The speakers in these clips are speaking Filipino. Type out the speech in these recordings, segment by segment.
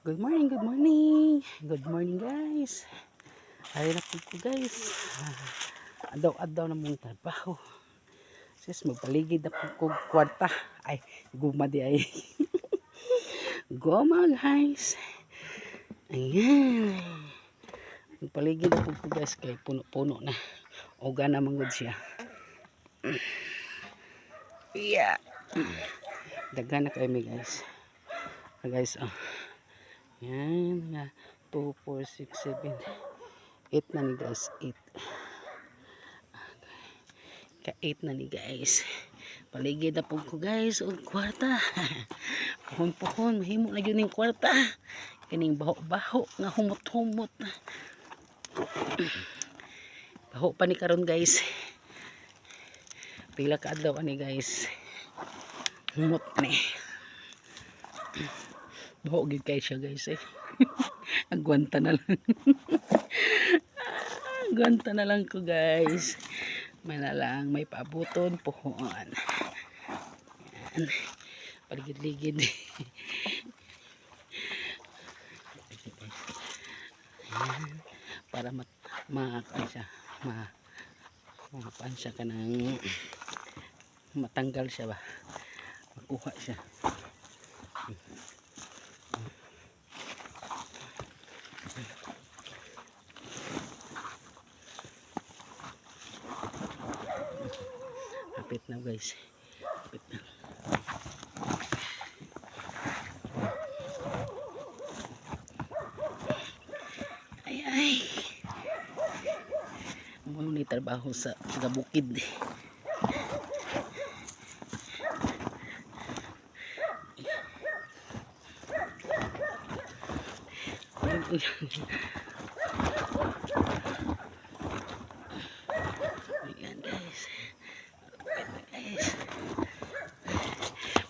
Good morning, good morning. Good morning guys. Ay na po ko guys. Adaw-adaw na mong trabaho. Sis magpaligid na po ko kwarta. Ay, guma di ay. Goma guys. Ayan. Magpaligid na po ko guys kay puno-puno na. Oga na manggod siya. Yeah. Dagan na kayo may guys. Guys, oh. Yan nga. 2, 4, 6, 7, 8 na ni guys. 8. Ka-8 na ni guys. Paligid na po ko guys. O kwarta. Puhon-puhon. Mahimo na yun yung kwarta. Kaning baho-baho. Nga humot-humot. Baho pa ni karon guys. Pila ka adlaw ani guys. Humot ni. Baho gid kay siya guys eh. Agwanta na lang. Agwanta na lang ko guys. May na lang may paabuton puhon. Yan. Paligid-ligid. Ayan. Para makuhaan siya ka ng matanggal siya ba. Makuha siya. Kapit na guys. Kapit na. Ay ay. Muna ni trabaho sa bukid. Ayan guys.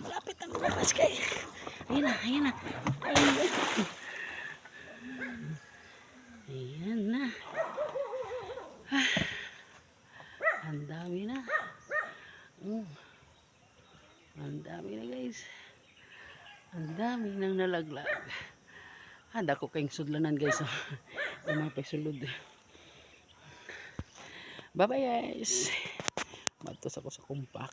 Malapit na lumabas guys. Ayan na, ayan na. Ayan na. Ang dami na. Ang dami na guys. Ang dami nang nalaglag. Dako kayong sudlanan guys. Yung mga paisulod. Bye bye guys. Matos ako sa kumpak.